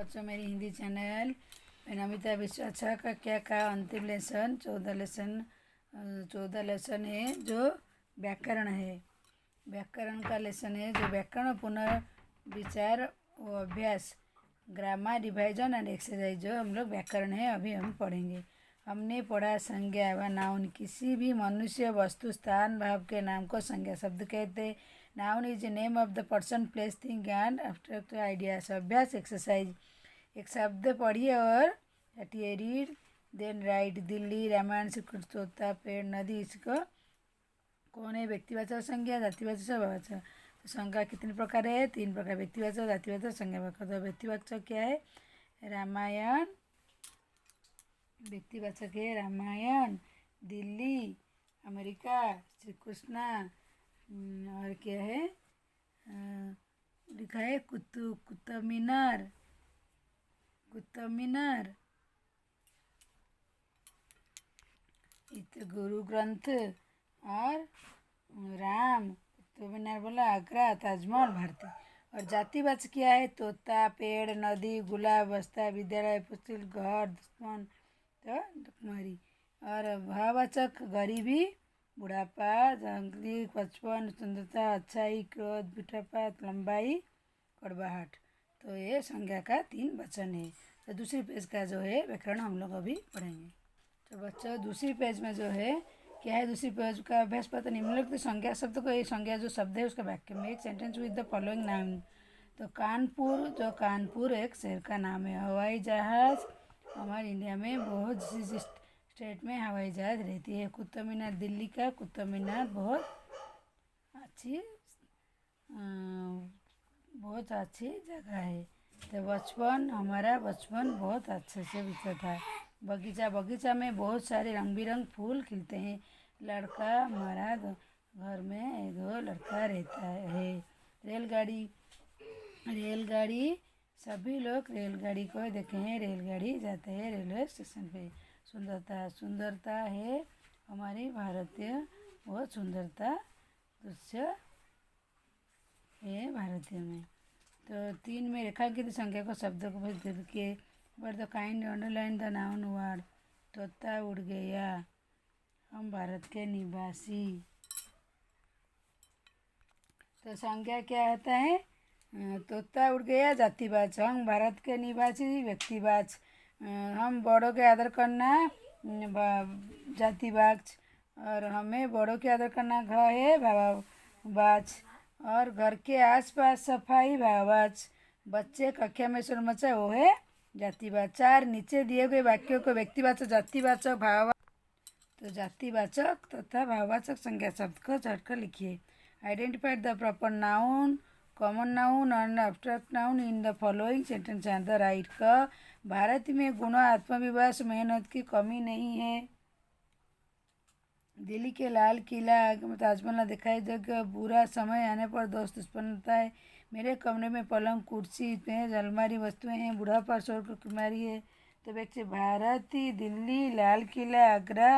बच्चों मेरी हिंदी चैनल मैं नमिता विश्वाचा का अंतिम लेसन 14 लेसन है जो व्याकरण है। व्याकरण का लेसन है जो व्याकरण पुनर्विचार व अभ्यास ग्रामर रिवाइजन एंड एक्सरसाइज जो हम लोग व्याकरण है अभी हम पढ़ेंगे। हमने पढ़ा संज्ञा व नाउन किसी भी मनुष्य वस्तु स्थान भाव के नाम को संज्ञा शब्द कहते हैं। Noun is a name of the person place thing and abstract ideas. अभ्यास एक्सरसाइज एक शब्द पढ़िए और रटिए। Read then right. Delhi, Ramayan, Shrikrishna, तोता, पेड़, नदी। इसको कौन है? व्यक्तिवाचक संज्ञा, जातिवाचक, स्वभाववाचक। तो संज्ञा कितने प्रकार है? 3 प्रकार। व्यक्तिवाचक, जातिवाचक, संज्ञावाचक। तो व्यक्तिवाचक क्या है? रामायण। व्यक्तिवाचक है रामायण, दिल्ली, अमेरिका, श्री कृष्णा। और क्या है? लिखा है कुतुब मीनार, कुतुब मीनार। गुरु ग्रंथ और राम। कुतुब मीनार बोला आगरा, ताजमहल, भारती। और जातिवाचक क्या है? तोता, पेड़, नदी, गुलाब, बस्ता, विद्यालय, पुस्तक, घर, दुश्मन, तो कुमारी। और भाववाचक गरीबी, बुढ़ापा, जंगली, बचपन, सुंदरता, अच्छाई, क्रोध, मीठापा, लंबाई, कड़वाहट। तो ये संज्ञा का 3 वचन है। तो दूसरी पेज का जो है व्याकरण हम लोग अभी पढ़ेंगे। तो बच्चों दूसरी पेज में जो है क्या है? दूसरी पेज का अभ्यास पता निम्नलिखित संज्ञा शब्द को, ये संज्ञा जो शब्द है उसका वाक्य में एक sentence with the following noun. तो कानपुर, जो कानपुर एक शहर का नाम है। हवाई जहाज़, हमारे इंडिया में बहुत सी स्टेट में हवाई जहाज़ रहती है। कुतुब मीनार, दिल्ली का कुतुब मीनार बहुत अच्छी जगह है। तो बचपन, हमारा बचपन बहुत अच्छे से बीता था। बगीचा, बगीचा में बहुत सारे रंग बिरंग फूल खिलते हैं। लड़का, हमारा घर में 2 लड़का रहता है। रेलगाड़ी, रेलगाड़ी, सभी लोग रेलगाड़ी को देखे हैं। रेलगाड़ी जाते हैं रेलवे स्टेशन पे। सुंदरता, सुंदरता है हमारी भारतीय बहुत सुंदरता दृश्य है भारतीय में। तो 3 में रेखांकित संख्या को शब्दों को बदल के but the kind underline the noun word. तोता उड़ गया, हम भारत के निवासी। तो संज्ञा क्या होता है? तोता उड़ गया जातिवाचक, हम भारत के निवासी व्यक्तिवाचक, हम बड़ों के आदर करना जातिवाचक, और हमें बड़ों के आदर करना घ है भाववाचक, और घर के आसपास सफाई भाववाचक, बच्चे कक्षा में शोर मचा वो है जातिवाचक। 4 नीचे दिए गए वाक्यों को व्यक्तिवाचक, जातिवाचक, भाववाचक, तो जातिवाचक तथा भाववाचक संज्ञा शब्द को झटकर लिखिए। Identified the proper noun, common noun and abstract noun in the following sentence and the right. क भारत में गुण, आत्मविश्वास, मेहनत की कमी नहीं है। दिल्ली के लाल किला, ताजमहल दिखाई देगा। बुरा समय आने पर दोस्त दुश्मन होता है। मेरे कमरे में पलंग, कुर्सी, मेज, अलमारी वस्तुएं हैं। बुढ़ापा, शोर की बीमारी है। तो व्यक्ति भारती, दिल्ली, लाल किला, आगरा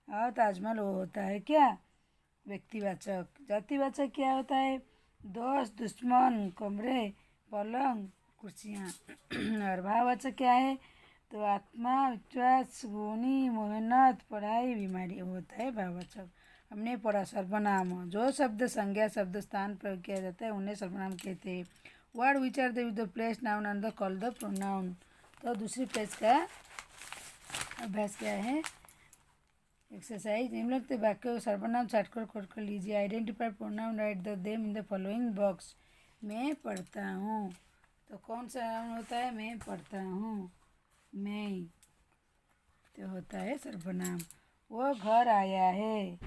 और ताजमहल वो होता है क्या? व्यक्तिवाचक। जातिवाचक क्या होता है? दोस्त, दुश्मन, कमरे, पलंग, कुर्सियाँ। और भाववाचक क्या है? तो आत्मा, विश्वास, गुणी, मेहनत, पढ़ाई, बीमारी होता है भाववाचक। हमने पढ़ा सर्वनाम, जो शब्द संज्ञा शब्द स्थान प्रयोग किया जाता है उन्हें सर्वनाम कहते हैं। Word which are the place noun and the call the pronoun. तो दूसरी पेज का अभ्यास क्या है? एक्सरसाइज निम्नलिखित वाक्य सर्वनाम छाटकर खोज कर लीजिए। Identify pronoun, right the them in the following box. मैं पढ़ता हूँ, तो कौन सा नाउन होता है? मैं पढ़ता हूँ, मैं, तो होता है सर्वनाम। वो घर आया है,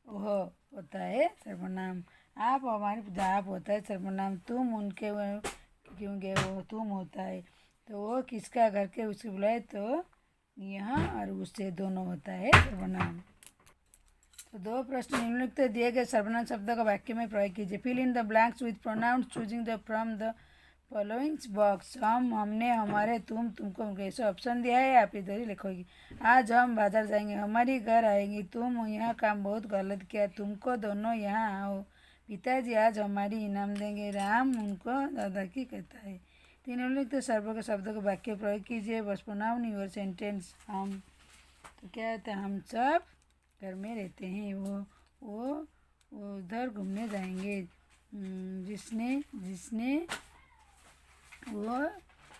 वह होता है सर्वनाम। आप हमारी, आप होता है सर्वनाम। तुम उनके क्यों गए, वो तुम होता है। तो वो किसका घर के उसके बुलाए, तो यहाँ और उससे दोनों होता है सर्वनाम। तो 2 प्रश्न निम्नलिखित दिए गए सर्वनाम शब्दों का वाक्य में प्रयोग कीजिए। Fill in the blanks with pronouns choosing the from the following box. हम, हमने, हमारे, तुम, तुमको, ऐसे ऑप्शन दिया है, आप इधर ही लिखोगी। आज हम बाजार जाएंगे, हमारी घर आएंगी। तुम यहाँ काम बहुत गलत किया, तुमको दोनों यहाँ आओ। पिताजी आज हमारी इनाम देंगे। राम उनको दादा की कहता है। निम्नलिखित सर्व के शब्दों को वाक्य प्रयोग कीजिए। बस प्रोनाउन योर सेंटेंस। हम, तो क्या होता है, हम सब घर में रहते हैं। वो उधर घूमने जाएंगे। जिसने वो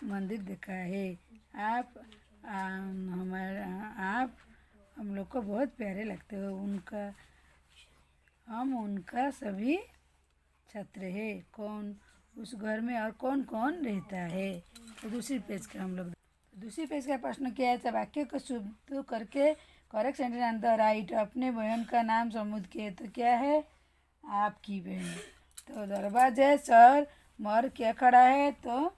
मंदिर देखा है। आप आप हम लोग को बहुत प्यारे लगते हो। हम उनका सभी छात्र है। कौन उस घर में और कौन कौन रहता है। तो दूसरी पेज का प्रश्न क्या है। तो वाक्य को शुद्ध करके करेक्ट सेंटेंस आंसर राइट। अपने बहन का नाम समुद्र के, तो क्या है, आपकी बहन। तो दरवाजे सर मर क्या खड़ा है, तो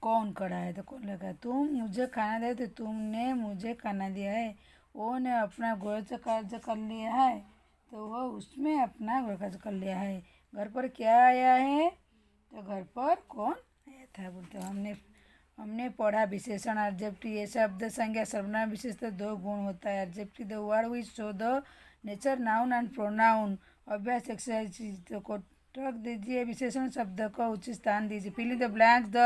कौन खड़ा है, तो कौन लगा। तुम मुझे खाना दे, तो तुमने मुझे खाना दिया है। वो ने अपना घर कार्य कर लिया है, तो वह उसमें अपना घर कार्य कर लिया है। घर पर क्या आया है, तो घर पर कौन आया था बोलते। हमने पढ़ा विशेषण एडजेक्टिव। ये शब्द संज्ञा सर्वनाम विशेषता दो गुण होता है। Adjective the word which show the nature noun and pronoun. अभ्यास एक्सरसाइज को रख दीजिए। विशेषण शब्द को उचित स्थान दीजिए। Fill in the blanks the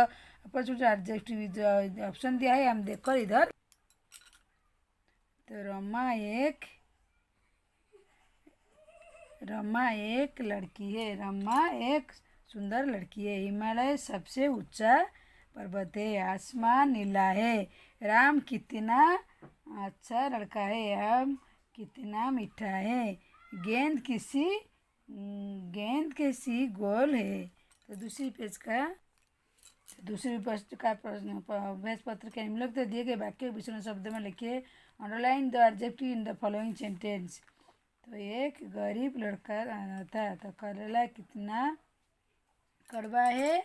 opposite adjective option दिया है, हम देखकर इधर। तो रमा एक लड़की है। रमा एक सुंदर लड़की है। हिमालय सबसे ऊंचा पर्वत है। आसमान नीला है। राम कितना अच्छा लड़का है। आम कितना मीठा है। गेंद किसी गोल है। तो दूसरी पृष्ठ का प्रश्न अभ्यास पत्र के निम्नलिखित दिए गए वाक्य विशेषण शब्द में लिखिए। Underline the adjective in the following sentence. तो एक गरीब लड़का था। तो करेला कितना कड़वा है,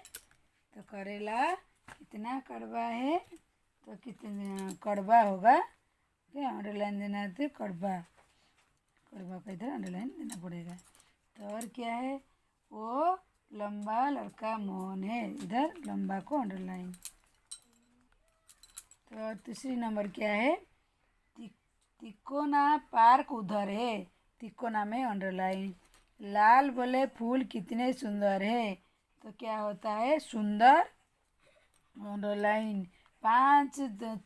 तो करेला कितना कड़वा है, तो कितना कड़वा होगा। क्या अंडरलाइन देना है, तो कड़वा का इधर अंडरलाइन देना पड़ेगा। तो और क्या है, वो लंबा लड़का मोहन है। इधर लंबा को अंडरलाइन। तो तीसरी नंबर क्या है, तिकोना पार्क उधर है। तिकोना में अंडरलाइन। लाल बोले फूल कितने सुंदर है, तो क्या होता है, सुंदर अंडरलाइन। 5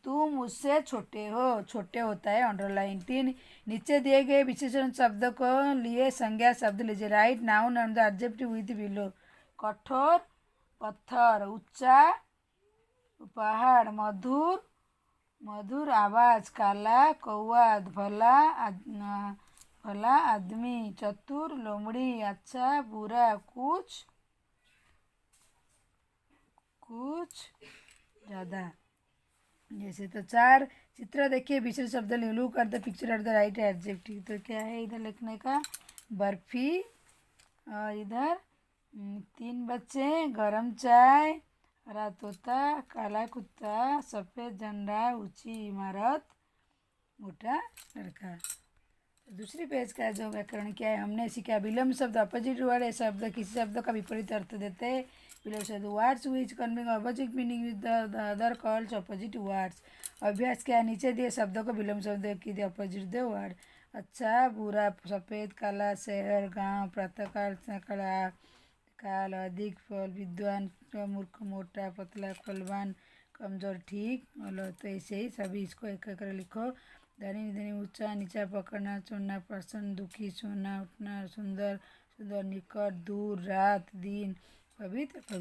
तुम उससे छोटे हो, छोटे होता है अंडरलाइन। 3 नीचे दिए गए विशेषण शब्द को लिए संज्ञा शब्द लीजिए। Right noun and the adjective with below. कठोर पत्थर, ऊंचा पहाड़, मधुर आवाज, काला कौआ, भला आदमी, चतुर लोमड़ी, अच्छा बुरा, कुछ ज़्यादा। जैसे तो 4 चित्र देखिए। विशेष शब्द look at the picture at the right adjective. तो क्या है इधर लिखने का, बर्फी, और इधर 3 बच्चे, गरम चाय, हरा तोता, काला कुत्ता, सफ़ेद झंडा, ऊंची इमारत, मोटा लड़का। तो दूसरी पेज का जो व्याकरण क्या है, हमने सीखा। विलोम शब्द अपोजिट वर्ड है। शब्द किसी शब्द का विपरीत अर्थ देते हैं। विलोम शब्द words which conveying opposite meaning with the other calls opposite words. अभ्यास क्या है, नीचे दिए शब्दों को विलोम शब्द की दे अपोजिट दे वर्ड। अच्छा बुरा, सफ़ेद काला, शहर गांव, प्रातःकाल सकाळ, काल, अधिक फल, विद्वान मूर्ख, मोटा पतला, फलवान कमजोर, ठीक गलत। तो ऐसे ही सभी इसको एक एक कर लिखो। धनी ऊंचा नीचा, पकड़ना छोड़ना, प्रसन्न दुखी, सोना उठना, सुंदर निकट, दूर, रात दिन, पवित्र।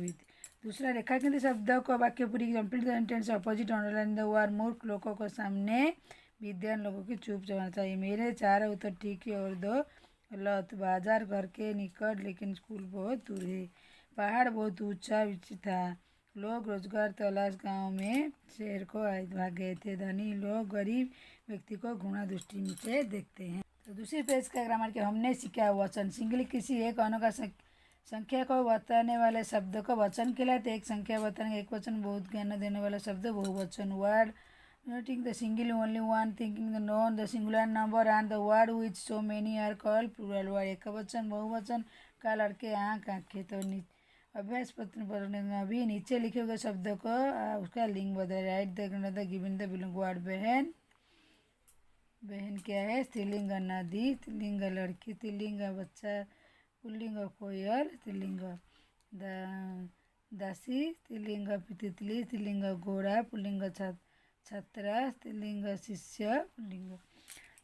दूसरा, रेखांकित शब्दों को वाक्य पूरी complete sentence opposite underline the word. मूर्ख लोगों को सामने, विद्वान लोगों की चुप जाना चाहिए। मेरे 4 उत्तर ठीक है और 2 गलत। बाजार घर के निकट लेकिन स्कूल बहुत दूर है। पहाड़ बहुत ऊंचा था। लोग रोजगार तलाश गांव में शहर को भाग गए थे। धनी लोग गरीब व्यक्ति को घृणा दृष्टि से देखते हैं। तो दूसरी पेज का ग्रामर के हमने सीखा। वचन सिंगल किसी एक अणु का संख्या को बताने वाले शब्द को वचन कहलाते। एक संख्या बताने एक वचन बहुत ज्ञान देने वाला शब्द बहुवचन। Word noting the single only one, thinking the known the singular number and the word which so many are called plural word। एक वचन बहुवचन का लड़के आँख आँखें। तो अभ्यास पत्र पढ़ने में अभी नीचे लिखे हुए शब्द को उसका लिंग बदल। Right the given the belong word. बहन क्या है, स्त्रीलिंग नदी, स्त्रीलिंग लड़की, स्त्रीलिंग बच्चा, पुल्लिंग कोयल, स्त्रीलिंग। द दासी, स्त्रीलिंग तितली, स्त्रीलिंग घोड़ा, पुल्लिंग छात्रा, स्त्रीलिंग शिष्य, पुल्लिंग।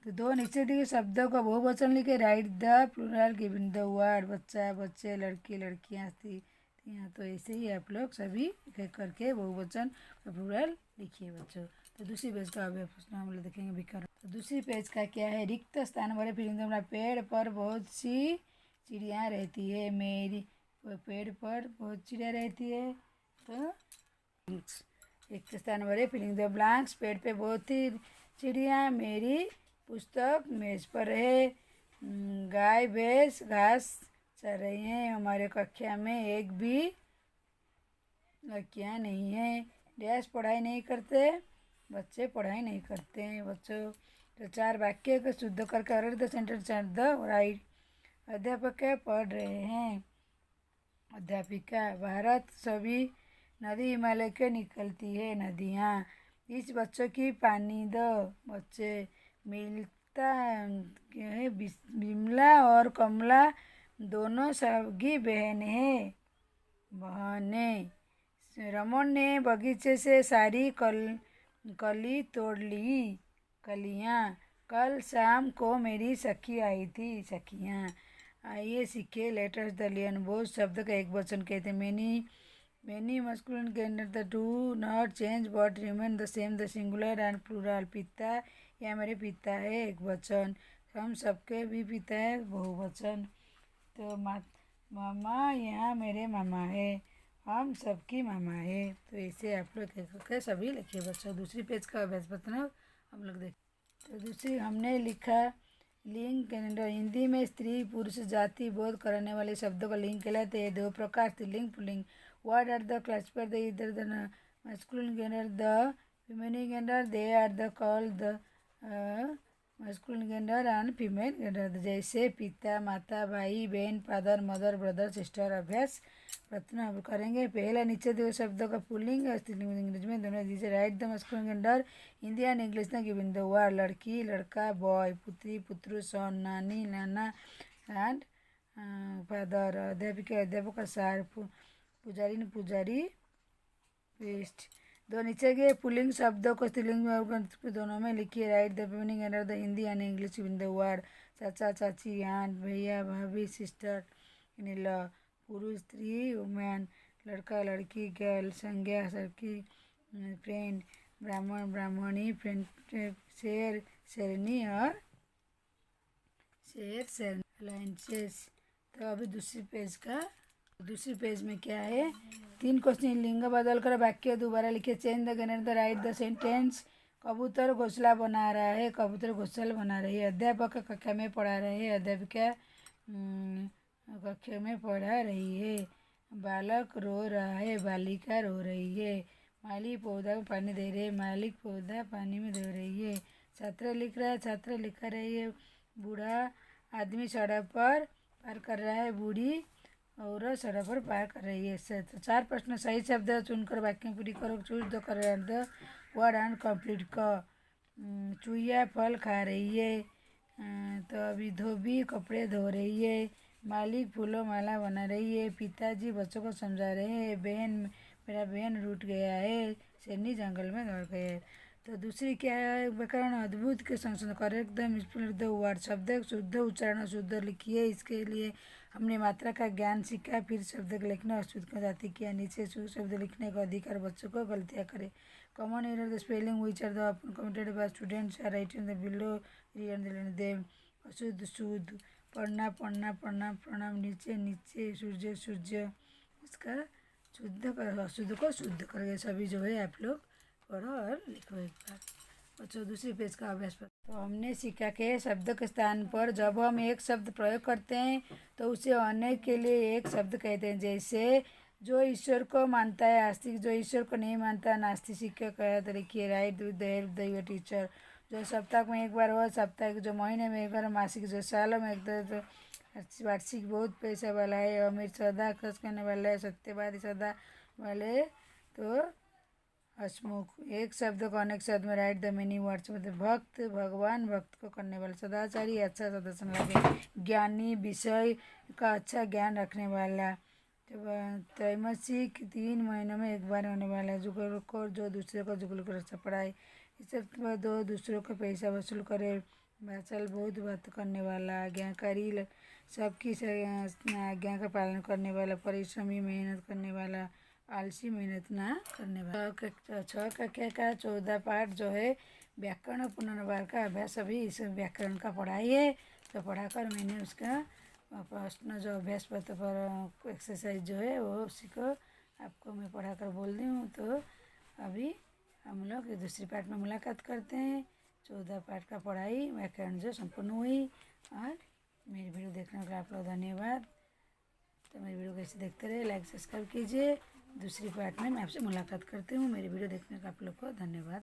तो दो नीचे दिए शब्दों का बहुवचन लिखे। Write the plural given the word. बच्चा, बच्चे, लड़की, लड़कियाँ, स्त्रियाँ। तो ऐसे ही आप लोग सभी एक एक करके बहुवचन का प्लूरल लिखिए बच्चों। तो दूसरी पेज का अभी प्रश्न हम लोग देखेंगे विकरण। तो दूसरी पेज का क्या है? रिक्त स्थान भरे। फिर अपना पेड़ पर बहुत सी चिड़िया रहती है। मेरी पेड़ पर बहुत चिड़िया रहती है। तो रिक्त स्थान भरे। Filling the blanks. पेड़ पे बहुत ही चिड़िया। मेरी पुस्तक मेज पर है। गाय भैंस घास चर रही हैं। हमारे कक्षा में एक भी लड़कियाँ नहीं है। डैश पढ़ाई नहीं करते। बच्चे पढ़ाई नहीं करते हैं बच्चों। तो चार वाक्य को शुद्ध करके arrange the sentence at the right. अध्यापक पढ़ रहे हैं। अध्यापिका। भारत सभी नदी हिमालय के निकलती है। नदियाँ। इस बच्चों की पानी दो। बच्चे। मिलता है। बिमला और कमला दोनों सगी बहन है। बहनें। रमन ने बगीचे से सारी कली तोड़ ली। कलियाँ। कल शाम को मेरी सखी आई थी। सखियाँ। आइए सीखे लेटर्स द लियन। बहुत शब्द का एक वचन कहते हैं। Many masculine gender the do not change but remain the same the singular and plural. पिता, यह मेरे पिता है एक वचन। हम सबके भी पिता है बहुवचन। तो मामा, यहाँ मेरे मामा है। हम सबकी मामा है। तो ऐसे आप लोग सभी लिखिए बच्चों। दूसरी पेज का अभ्यास पत्र हम लोग देख। तो दूसरी हमने लिखा लिंग कैलेंडर। हिंदी में स्त्री पुरुष जाति बोध करने वाले शब्दों का लिंग कहलाते हैं। दो प्रकार स्त्रीलिंग पुल्लिंग। Word are the classified the either the masculine gender, द feminine gender, they are the called the masculine gender and female gender। जैसे पिता, माता, भाई, बहन, फादर, मदर, ब्रदर, सिस्टर। अभ्यास प्रश्न अब करेंगे। पहला नीचे दो शब्दों का पुल्लिंग और स्त्रीलिंग इंग्लिश में दोनों दीजिए। Right the masculine gender Hindi and English में गिवन द वर्ड। लड़की, लड़का, बॉय, पुत्री, पुत्रु, सन, नानी, नाना एंड फादर। अध्यापिका, अध्यापक, सार, पुजारी, पुजारी, वेस्ट। दो नीचे के पुल्लिंग शब्दों को स्त्रीलिंग में दोनों में लिखिए। Right the feminine gender the Hindi and English given the word. चाचा, चाची, आंट, भैया, भाभी, सिस्टर, इन लॉ। पुरुष, स्त्री, वुमेन। लड़का, लड़की, गर्ल। संज्ञा, सखी, फ्रेंड। ब्राह्मण, ब्राह्मणी, फ्रेंड, शेर, शेरनी और शेर, शेरनी। अलाइंसेस। तो अभी दूसरी पेज में क्या है? 3 क्वेश्चन। लिंग बदल कर वाक्य दोबारा लिखे। Change the gunner the right the sentence. कबूतर घोंसला बना रहा है। कबूतर घोंसला बना रही है। अध्यापक कक्षा में पढ़ा रहे हैं। अध्यापिका कक्षा में पढ़ा रही है। बालक रो रहा है। बालिका रो रही है। माली पौधा में पानी दे रहे हैं। मालिक पौधा पानी में दे रही है। छात्र लिख रहा है। छात्र लिखा रही है। बूढ़ा आदमी सड़क पर पार कर रहा है। बूढ़ी और सड़क पर पार कर रही है। तो 4 प्रश्न सही शब्द चुनकर वाक्य पूरी करो। Choose the correct the word and complete क। चूहिया फल खा रही है। तो अभी धोबी कपड़े धो रही है। मालिक फूलों माला बना रही है। पिताजी बच्चों को समझा रहे हैं। मेरा बहन रूठ गया है। शेरनी जंगल में दौड़ गया है। तो दूसरी क्या है? व्याकरण अद्भुत के संशोधन। Correct the mispronounce the word. शब्द शुद्ध उच्चारण शुद्ध लिखिए। इसके लिए हमने मात्रा का ज्ञान सीखा। फिर शब्द को लिखना और शुद्ध का जाति किया। नीचे शब्द लिखने का अधिकार बच्चों को गलतियाँ करें। Common error the spelling which are the committed by students are writing the below them. अशुद्ध शुद्ध। पढ़ना पढ़ना पढ़ना प्रणाम। नीचे नीचे सूर्य सूर्य। इसका शुद्ध कर अशुद्ध को शुद्ध करके सभी जो है आप लोग पढ़ो और लिखो एक बार बच्चों। दूसरी पेज का अभ्यास पर तो हमने सीखा कि शब्द के स्थान पर जब हम एक शब्द प्रयोग करते हैं तो उसे अन्य के लिए एक शब्द कहते हैं। जैसे जो ईश्वर को मानता है आस्तिक। जो ईश्वर को नहीं मानता नास्तिक। शिक्षक है तो लिखिए right with the help the your teacher. जो सप्ताह में एक बार हो साप्ताहिक। जो महीने में एक बार मासिक। जो सालों में एक बार वार्षिक। बहुत पैसा वाला है। अमीर सदा खर्च करने वाला है। सत्यवादी सदा वाले तो हसमुख। एक शब्द को अनेक शब्द में राइट द मीनिंग वर्ड्स। मतलब भक्त भगवान। भक्त को करने वाला। सदाचारी अच्छा सदस्य लगे। ज्ञानी विषय का अच्छा ज्ञान रखने वाला। जब त्रैमासिक 3 महीनों में एक बार होने वाला है। जुगलखोर जो दूसरे को जुगल कर रस्ता पढ़ाए, इससे दो दूसरों का पैसा वसूल करे, बाचाल बहुत बात करने वाला, आज्ञाकारी सबकी आज्ञा का पालन करने वाला, परिश्रमी मेहनत करने वाला, आलसी मेहनत ना करने वाला। 6 कक्षा का 14 पाठ जो है व्याकरण पुनर्वार का अभ्यास अभी इस व्याकरण का पढ़ाई है। तो पढ़ाकर मैंने उसका प्रश्न जो अभ्यास पत्र पर एक्सरसाइज जो है वो उसी को आपको मैं पढ़ाकर बोल दी हूँ। तो अभी हम लोग दूसरी पार्ट में मुलाकात करते हैं। 14 पाठ का पढ़ाई व्याकरण जो संपूर्ण हुई। और मेरी वीडियो देखने के लिए आप लोग धन्यवाद। तो मेरी वीडियो कैसे देखते रहे, लाइक सब्सक्राइब कीजिए। दूसरी पार्ट में मैं आपसे मुलाकात करती हूँ। मेरी वीडियो देखने का आप लोग को धन्यवाद।